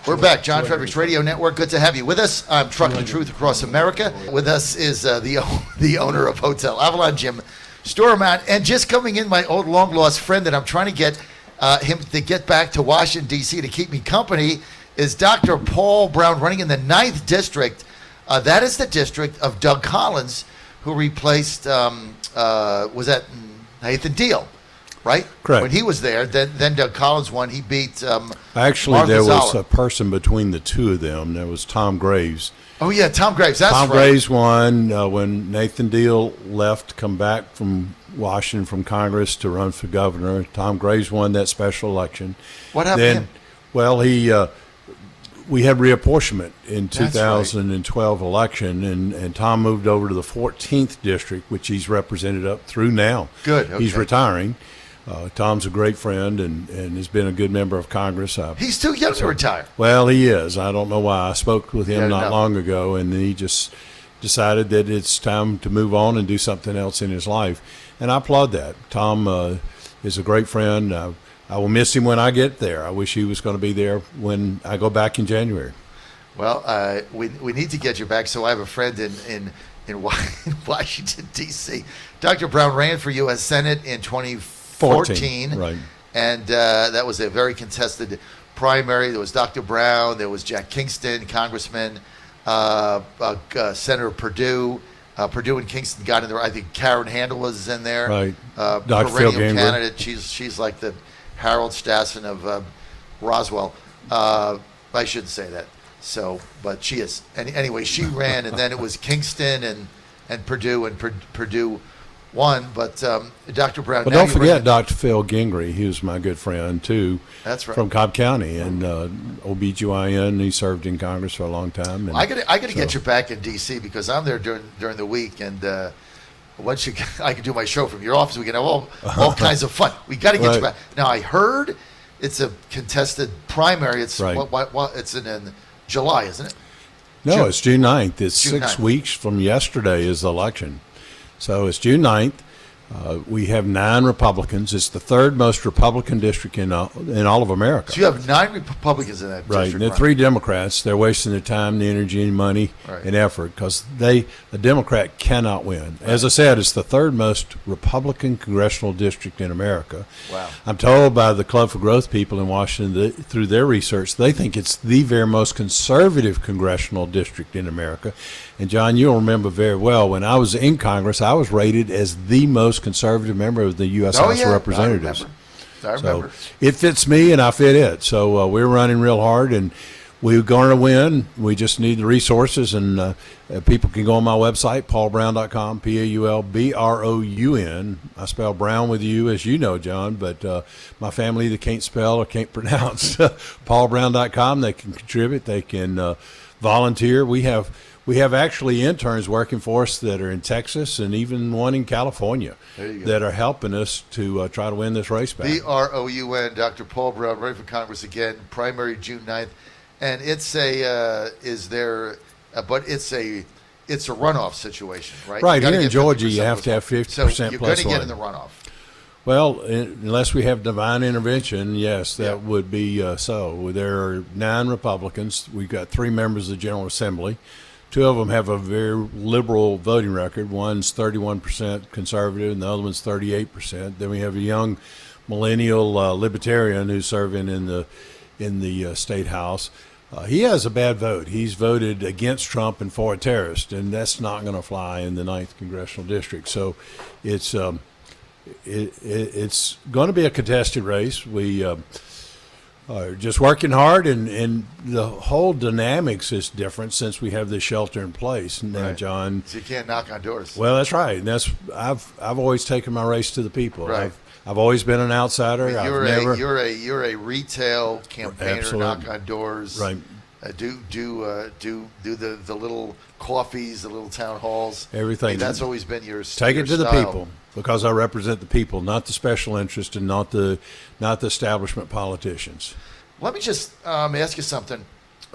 We're back. John Fredericks Radio Network. Good to have you with us. I'm Trucking the Truth Across America. With us is the owner of Hotel Avalon, Jim Stormont. And just coming in, my old long-lost friend that I'm trying to get him to get back to Washington, D.C. to keep me company is Dr. Paul Broun, running in the 9th District. That is the district of Doug Collins, who replaced, was that Nathan Deal? Right? Correct. When he was there, then Doug Collins won. He beat Actually, Martha there was Zoller. a person between the two of them. There was Tom Graves. Oh, yeah, Tom Graves. That's Tom right. Graves won when Nathan Deal left, come back from Washington from Congress to run for governor. Tom Graves won that special election. What happened to him? Well, we had reapportionment in That's 2012 election, and Tom moved over to the 14th district, which he's represented up through now. Good. Okay. He's retiring. Tom's a great friend and has been a good member of Congress. He's too young to retire. Well, he is. I don't know why. I spoke with him not know. long ago, and he just decided that it's time to move on and do something else in his life. And I applaud that. Tom is a great friend. I will miss him when I get there. I wish he was going to be there when I go back in January. Well, we need to get you back. So I have a friend in Washington, D.C. Dr. Broun ran for U.S. Senate in 2014. Right. And that was a very contested primary. There was Dr. Brown. There was Jack Kingston, Congressman, Senator Perdue. Perdue and Kingston got in there. I think Karen Handel was in there. Right. Dr. Phil Perennial Gingrich. candidate. She's like the Harold Stassen of Roswell. I shouldn't say that. So, but she is. And anyway, she ran, and then it was Kingston and Perdue, and Perdue won. But Dr. Brown. But don't forget Dr. Phil Gingrich. He was my good friend too. That's right. From Cobb County and OBGYN. He served in Congress for a long time. And I got to get you back in D.C. because I'm there during the week, and once I can do my show from your office, we can have all kinds of fun. We got to get you back. Now I heard it's a contested primary. It's right. It's in July, isn't it? No, it's June 9th. It's June 6 9th. weeks from yesterday is the election. So it's June 9th. We have 9 Republicans. It's the third most Republican district in all of America. So you have 9 Republicans in that Right, district. and there are 3 Democrats. They're wasting their time, the energy, and money and effort because a Democrat cannot win. As I said, it's the third most Republican congressional district in America. Wow. I'm told by the Club for Growth people in Washington through their research, they think it's the very most conservative congressional district in America. And John, you'll remember very well, when I was in Congress, I was rated as the most conservative member of the U.S. House of Representatives. I remember. So it fits me and I fit it. So we're running real hard and we're going to win. We just need the resources, and people can go on my website, paulbroun.com, Paulbroun. I spell Brown with you, as you know, John, but my family either can't spell or can't pronounce. paulbroun.com. They can contribute. They can volunteer. We have actually interns working for us that are in Texas and even one in California that are helping us to try to win this race back. Broun, Dr. Paul Broun, running for Congress again, primary June 9th. And it's a runoff situation, right? Right, here in Georgia, you have to have 50% so you're going to get in the runoff. Well, unless we have divine intervention, yes, that would be so. There are 9 Republicans. We've got 3 members of the General Assembly. 2 of them have a very liberal voting record. One's 31% conservative, and the other one's 38%. Then we have a young millennial libertarian who's serving in the state house. He has a bad vote. He's voted against Trump and for a terrorist, and that's not going to fly in the 9th congressional district. So it's going to be a contested race. We are just working hard, and the whole dynamics is different since we have this shelter in place now, John. So you can't knock on doors. Well, that's right, and I've always taken my race to the people. Right. I've always been an outsider. You're a retail campaigner. Absolutely. Knock on doors. Right. Do the little coffees, the little town halls. Everything. That's always been your Take it to style. the people, because I represent the people, not the special interest and not the establishment politicians. Let me just ask you something,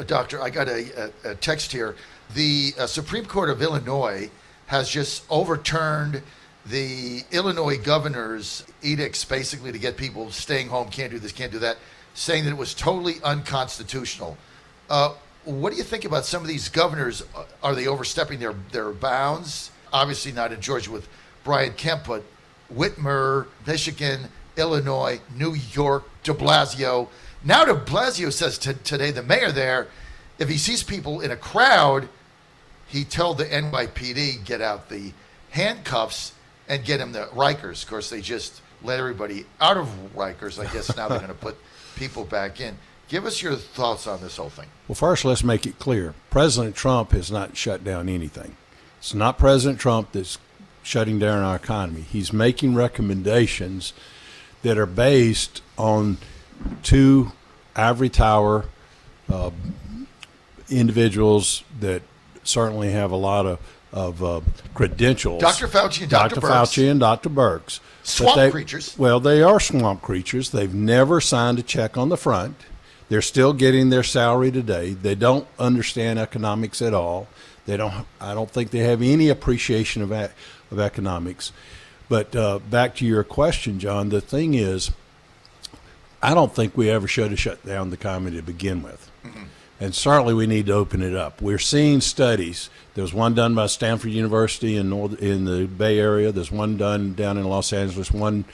Doctor. I got a text here. The Supreme Court of Illinois has just overturned the Illinois governor's edicts, basically to get people staying home, can't do this, can't do that, saying that it was totally unconstitutional. What do you think about some of these governors? Are they overstepping their bounds? Obviously not in Georgia with Brian Kemp, but Whitmer, Michigan, Illinois, New York, de Blasio. Now de Blasio says today, the mayor there, if he sees people in a crowd, he told the NYPD, get out the handcuffs and get him the Rikers. Of course, they just let everybody out of Rikers. I guess now they're going to put people back in. Give us your thoughts on this whole thing. Well, first, let's make it clear. President Trump has not shut down anything. It's not President Trump that's shutting down our economy. He's making recommendations that are based on two ivory tower individuals that certainly have a lot of credentials. Dr. Fauci and Dr. Birx. Fauci and Dr. Birx. Swamp creatures. Well, they are swamp creatures. They've never signed a check on the front. They're still getting their salary today. They don't understand economics at all. I don't think they have any appreciation of economics. But back to your question, John, the thing is, I don't think we ever should have shut down the economy to begin with. Mm-hmm. And certainly we need to open it up. We're seeing studies. There was one done by Stanford University in the Bay Area. There's one done down in Los Angeles, one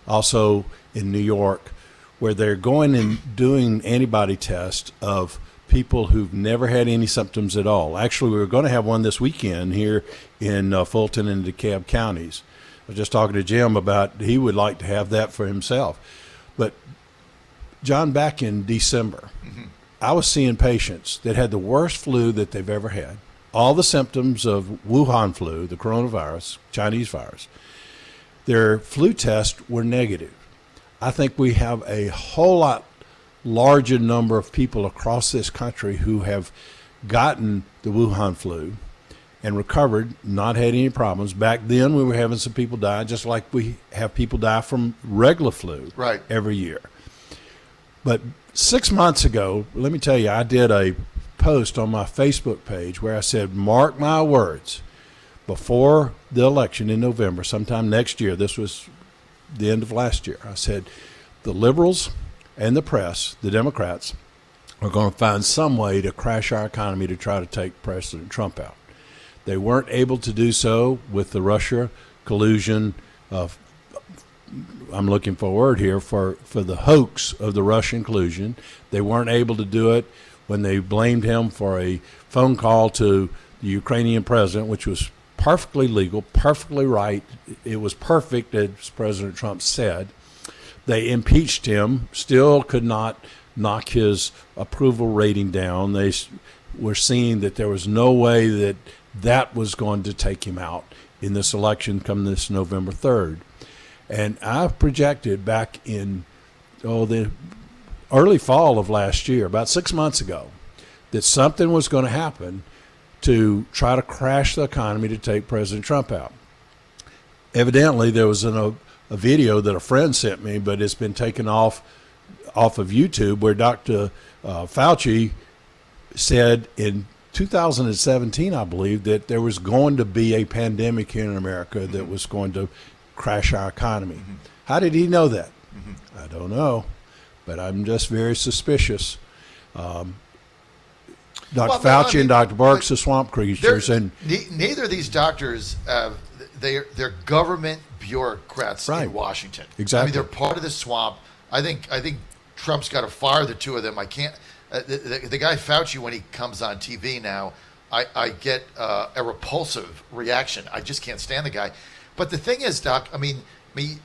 also in New York, where they're going and doing antibody tests of people who've never had any symptoms at all. Actually, we were going to have one this weekend here in Fulton and DeKalb counties. I was just talking to Jim about he would like to have that for himself. But, John, back in December, I was seeing patients that had the worst flu that they've ever had. All the symptoms of Wuhan flu, the coronavirus, Chinese virus. Their flu tests were negative. I think we have a whole lot larger number of people across this country who have gotten the Wuhan flu and recovered, not had any problems. Back then we were having some people die, just like we have people die from regular flu every year. But 6 months ago, let me tell you, I did a post on my Facebook page where I said, mark my words, before the election in November, sometime next year, this was the end of last year, I said, the liberals and the press, the Democrats, are going to find some way to crash our economy to try to take President Trump out. They weren't able to do so with the Russia collusion. I'm looking for a word here, for the hoax of the Russian collusion. They weren't able to do it when they blamed him for a phone call to the Ukrainian president, which was perfectly legal, perfectly right. It was perfect, as President Trump said. They impeached him, still could not knock his approval rating down. They were seeing that there was no way that that was going to take him out in this election come this November 3rd. And I projected back in the early fall of last year, about 6 months ago, that something was going to happen to try to crash the economy to take President Trump out. Evidently, there was a video that a friend sent me, but it's been taken off of YouTube, where Dr. Fauci said in 2017, I believe, that there was going to be a pandemic here in America that was going to crash our economy. Mm-hmm. How did he know that? Mm-hmm. I don't know, but I'm just very suspicious. Fauci and Dr. Birx are swamp creatures, and neither of these doctors, they're government bureaucrats in Washington. Exactly. I mean, they're part of the swamp. I think Trump's got to fire the two of them. I can't. The guy Fauci, when he comes on TV now, I get a repulsive reaction. I just can't stand the guy. But the thing is, Doc, I mean,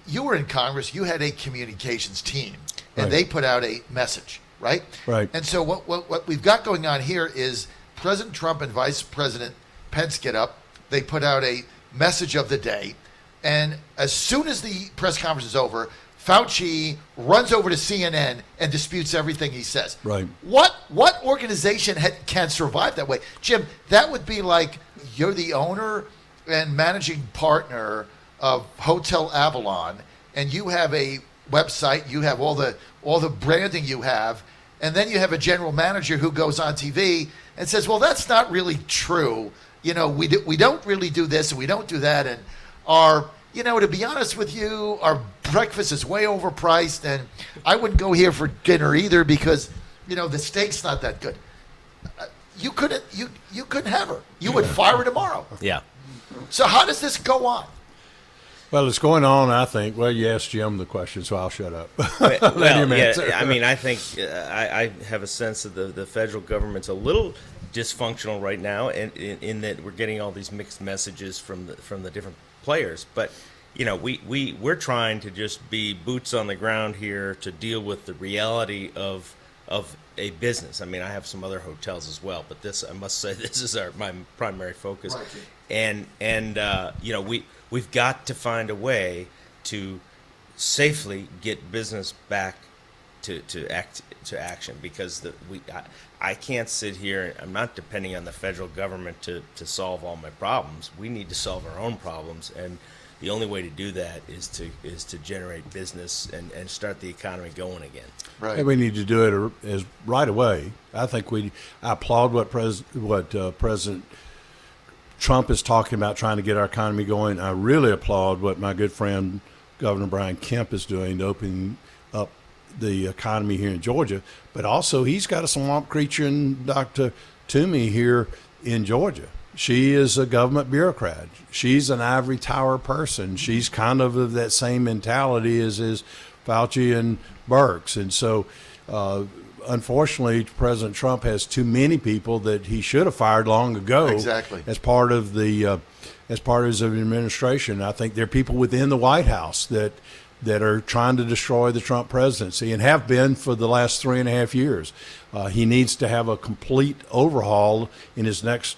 you were in Congress. You had a communications team, and they put out a message, right? Right. And so what we've got going on here is President Trump and Vice President Pence get up. They put out a message of the day, and as soon as the press conference is over, Fauci runs over to CNN and disputes everything he says. Right. What organization can survive that way? Jim, that would be like you're the owner and managing partner of Hotel Avalon, and you have a website, you have all the branding you have, and then you have a general manager who goes on TV and says, well, that's not really true. You know, we don't really do this and we don't do that, and to be honest with you, our breakfast is way overpriced, and I wouldn't go here for dinner either because, the steak's not that good. you couldn't have her. You would fire her tomorrow. Yeah. So how does this go on? Well, it's going on, I think. Well, you asked Jim the question, so I'll shut up. Well, him answer. yeah, I mean, I think I have a sense that the federal government's a little dysfunctional right now, in that we're getting all these mixed messages from the different players. But we're trying to just be boots on the ground here to deal with the reality of a business. I mean, I have some other hotels as well, but this, I must say, this is my primary focus. Right. And we've got to find a way to safely get business back to action, because I can't sit here. I'm not depending on the federal government to solve all my problems. We need to solve our own problems, and the only way to do that is to generate business and start the economy going again. Right. And we need to do it as right away. I think I applaud what President Trump is talking about, trying to get our economy going. I really applaud what my good friend Governor Brown Kemp is doing to open up the economy here in Georgia. But also, he's got a swamp creature in Dr. Toomey here in Georgia. She is a government bureaucrat. She's an ivory tower person. She's kind of that same mentality as is Fauci and Birx. And so, unfortunately, President Trump has too many people that he should have fired long ago. Exactly. As part of his administration. I think there are people within the White House that are trying to destroy the Trump presidency and have been for the last 3.5 years. He needs to have a complete overhaul in his next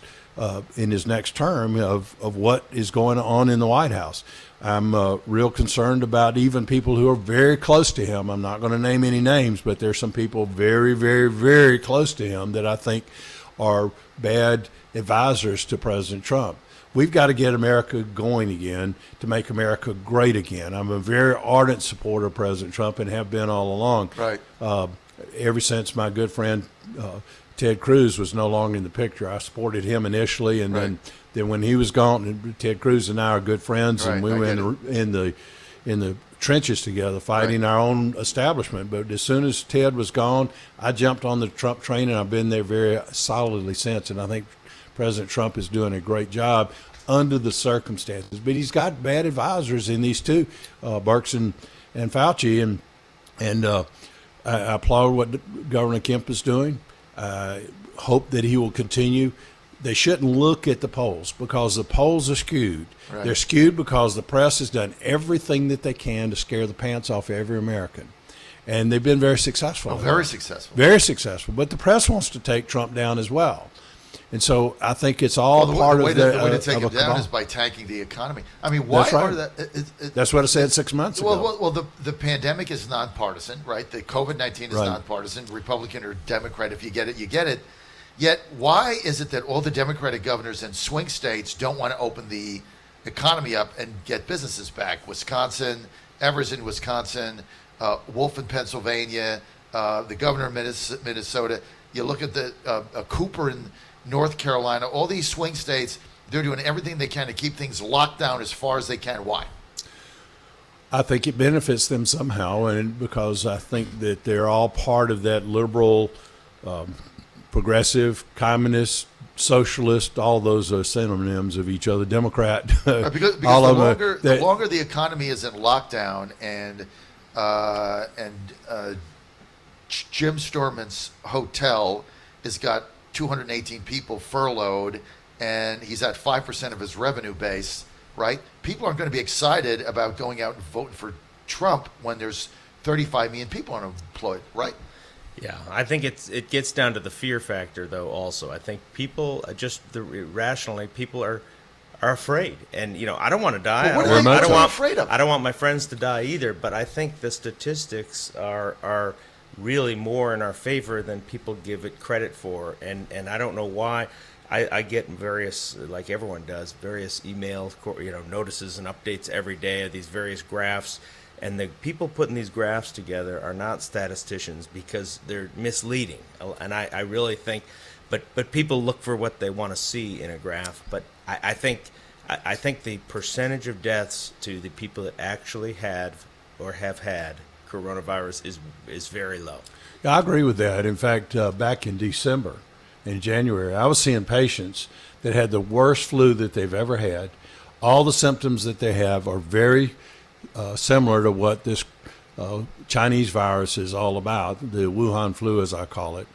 term of what is going on in the White House. I'm real concerned about even people who are very close to him. I'm not going to name any names, but there's some people very, very, very close to him that I think are bad advisors to President Trump. We've got to get America going again to make America great again. I'm a very ardent supporter of President Trump and have been all along. Right. Ever since my good friend Ted Cruz was no longer in the picture, I supported him initially, and right. then when he was gone, and Ted Cruz and I are good friends, right. and we were in the trenches together fighting right. our own establishment. But as soon as Ted was gone, I jumped on the Trump train, and I've been there very solidly since. And I think President Trump is doing a great job under the circumstances. But he's got bad advisors in these two, Birx and Fauci, and I applaud what Governor Kemp is doing. Hope that he will continue. They shouldn't look at the polls because the polls are skewed. Right. They're skewed because the press has done everything that they can to scare the pants off every American. And they've been very successful. Oh, very successful. Very successful. But the press wants to take Trump down as well. And so I think it's all part of the way to take him down is by tanking the economy. I mean, why That's right. are that? That's what I said 6 months ago. Well, the pandemic is nonpartisan, right? The COVID-19 is right. nonpartisan. Republican or Democrat, if you get it, you get it. Yet, why is it that all the Democratic governors in swing states don't want to open the economy up and get businesses back? Wisconsin, Evers in Wisconsin, Wolf in Pennsylvania, the governor of Minnesota. You look at the Cooper in North Carolina, all these swing states, they're doing everything they can to keep things locked down as far as they can. Why? I think it benefits them somehow, and because I think that they're all part of that liberal, progressive, communist, socialist, all those are synonyms of each other, Democrat. Because all the longer the economy is in lockdown and Jim Storman's hotel has got 218 people furloughed, and he's at 5% of his revenue base, right? People aren't going to be excited about going out and voting for Trump when there's 35 million people unemployed, right? Yeah, I think it gets down to the fear factor, though. Also, I think people irrationally people are afraid, and I don't want to die. But what are they afraid of? I don't want my friends to die either. But I think the statistics are really more in our favor than people give it credit for, and I don't know why. I get various, like everyone does, various emails, notices and updates every day of these various graphs, and the people putting these graphs together are not statisticians because they're misleading, and I really think, but people look for what they want to see in a graph, but I think the percentage of deaths to the people that actually had or have had coronavirus is very low. Yeah, I agree with that. In fact, back in December, in January, I was seeing patients that had the worst flu that they've ever had. All the symptoms that they have are very similar to what this Chinese virus is all about, the Wuhan flu, as I call it,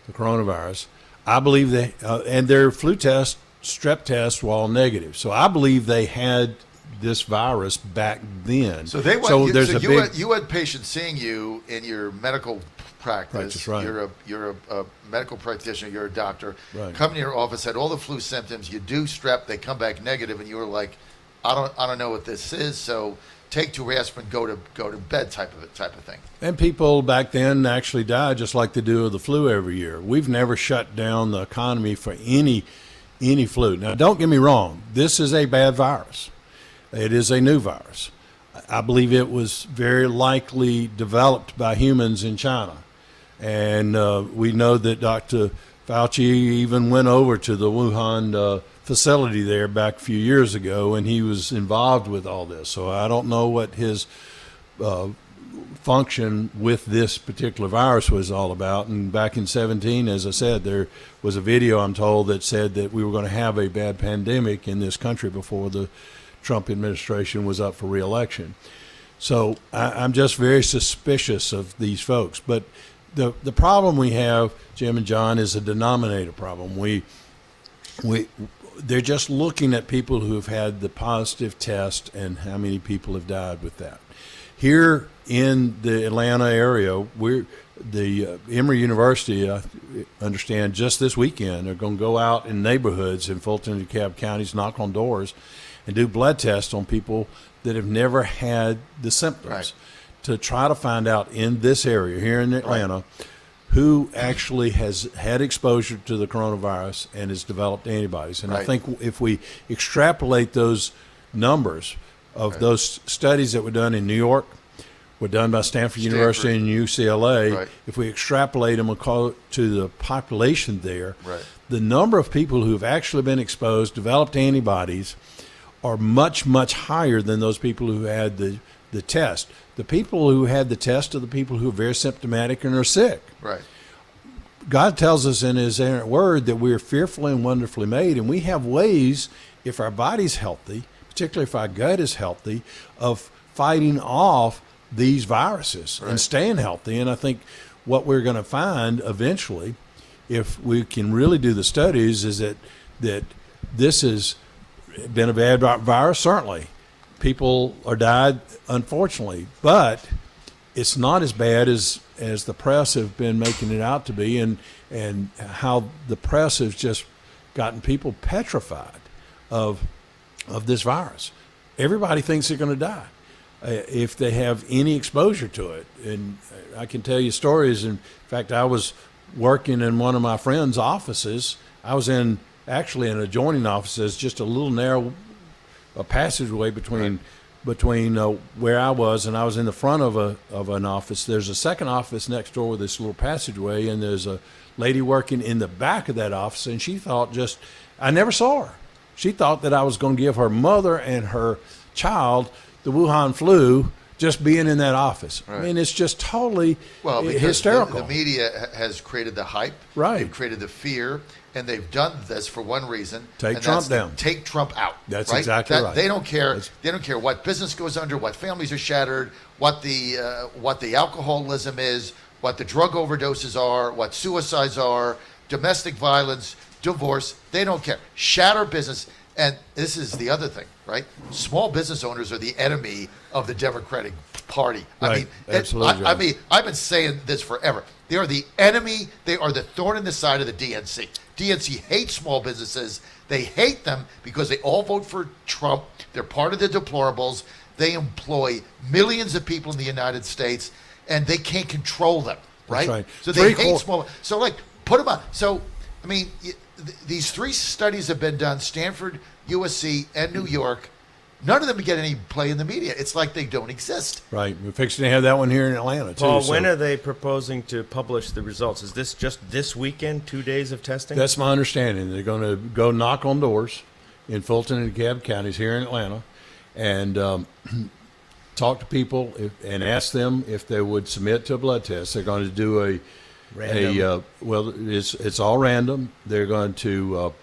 the coronavirus. I believe they, and their flu test, strep tests were all negative. So I believe they had this virus back then. So they went, so there's so a you, big, had, you had patients seeing you in your medical practice. Right. You're a medical practitioner. You're a doctor. Right. Come to your office, had all the flu symptoms. You do strep. They come back negative, and you were like, I don't know what this is. So take 2 aspirin, go to bed type of thing. And people back then actually died just like they do of the flu every year. We've never shut down the economy for any flu. Now, don't get me wrong. This is a bad virus. It is a new virus. I believe it was very likely developed by humans in China. And we know that Dr. Fauci even went over to the Wuhan facility there back a few years ago, and he was involved with all this. So I don't know what his function with this particular virus was all about. And back in 2017, as I said, there was a video, I'm told, that said that we were going to have a bad pandemic in this country before the Trump administration was up for re-election. So I'm just very suspicious of these folks. But the problem we have, Jim and John, is a denominator problem. They're just looking at people who have had the positive test and how many people have died with that. Here in the Atlanta area, the Emory University, I understand, just this weekend, are going to go out in neighborhoods in Fulton and DeKalb counties, knock on doors, and do blood tests on people that have never had the symptoms, right, to try to find out in this area here in Atlanta, right, who actually has had exposure to the coronavirus and has developed antibodies. And right, I think if we extrapolate those numbers of right, those studies that were done in New York, were done by Stanford University and UCLA, right, if we extrapolate them to the population there, right, the number of people who have actually been exposed, developed antibodies, are much, much higher than those people who had the test. The people who had the test are the people who are very symptomatic and are sick. Right. God tells us in his inerrant word that we are fearfully and wonderfully made, and we have ways, if our body's healthy, particularly if our gut is healthy, of fighting off these viruses, right, and staying healthy. And I think what we're going to find eventually, if we can really do the studies, is that this has been a bad virus, certainly. People are died, unfortunately, but it's not as bad as the press have been making it out to be, and how the press has just gotten people petrified of this virus. Everybody thinks they're going to die if they have any exposure to it. And I can tell you stories. In fact, I was working in one of my friend's offices. I was actually in adjoining offices, just a little narrow passageway between where I was, and I was in the front of an office. There's a second office next door with this little passageway, and there's a lady working in the back of that office, and she thought I never saw her. She thought that I was going to give her mother and her child the Wuhan flu just being in that office. Right. I mean, it's just totally hysterical. The media has created the hype. Right. They've created the fear, and they've done this for one reason. Take Trump down. Take Trump out. That's right? Exactly right. They don't care. They don't care what business goes under, what families are shattered, what the alcoholism is, what the drug overdoses are, what suicides are, domestic violence, divorce. They don't care. Shatter business. And this is the other thing, right? Small business owners are the enemy of the Democratic Party. Right. Absolutely. I've been saying this forever. They are the enemy. They are the thorn in the side of the DNC. DNC hates small businesses. They hate them because they all vote for Trump. They're part of the deplorables. They employ millions of people in the United States, and they can't control them, right? That's right. So they hate small. So, put them on. So, I mean, these 3 studies have been done, Stanford, USC, and New York. None of them get any play in the media. It's like they don't exist. Right. We're fixing to have that one here in Atlanta, too. Paul, when are they proposing to publish the results? Is this just this weekend, 2 days of testing? That's my understanding. They're going to go knock on doors in Fulton and DeKalb counties here in Atlanta and talk to people and ask them if they would submit to a blood test. They're going to do Random. It's all random. They're going to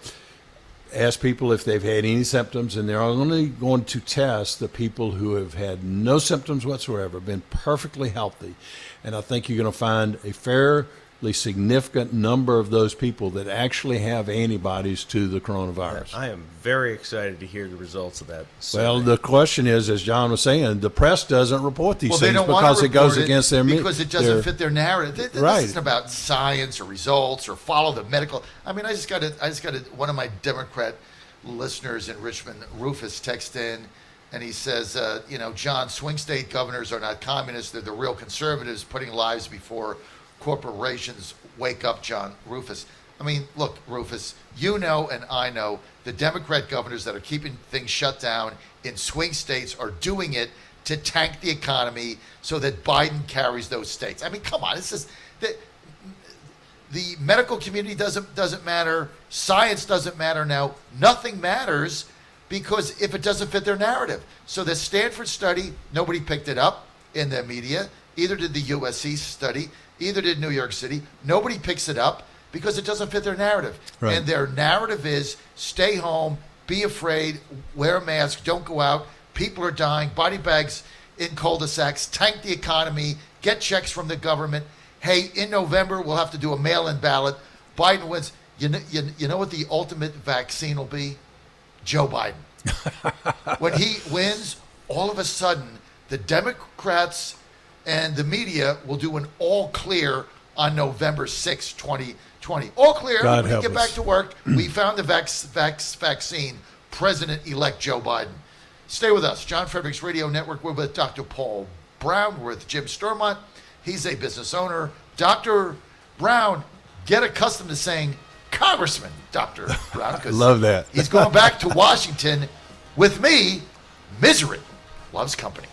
ask people if they've had any symptoms, and they're only going to test the people who have had no symptoms whatsoever, been perfectly healthy. And I think you're going to find a fairly significant number of those people that actually have antibodies to the coronavirus. I am very excited to hear the results of that survey. Well, the question is, as John was saying, the press doesn't report these they things don't want because to it goes report against their because it doesn't fit their narrative. This Right. isn't about science or results or follow the medical. I mean, I just got one of my Democrat listeners in Richmond, Rufus, text in, and he says, John, swing state governors are not communists; they're the real conservatives, putting lives before corporations. Wake up, John. Rufus. I mean, look, Rufus, you know and I know the Democrat governors that are keeping things shut down in swing states are doing it to tank the economy so that Biden carries those states. I mean, come on. It's just the medical community doesn't matter. Science doesn't matter now. Nothing matters because if it doesn't fit their narrative. So the Stanford study, nobody picked it up in the media. Either did the USC study. Either did New York City. Nobody picks it up because it doesn't fit their narrative. Right. And their narrative is stay home, be afraid, wear a mask, don't go out. People are dying. Body bags in cul-de-sacs, tank the economy, get checks from the government. Hey, in November, we'll have to do a mail-in ballot. Biden wins. You know what the ultimate vaccine will be? Joe Biden. When he wins, all of a sudden, the Democrats and the media will do an all clear on November 6, 2020. All clear. God We help get us. back to work. We found the vaccine. President-elect Joe Biden. Stay with us. John Fredericks Radio Network. We're with Dr. Paul Broun. We're with Jim Stormont. He's a business owner. Dr. Broun, get accustomed to saying Congressman Dr. Broun. 'Cause Love that. He's going back to Washington with me. Misery loves company.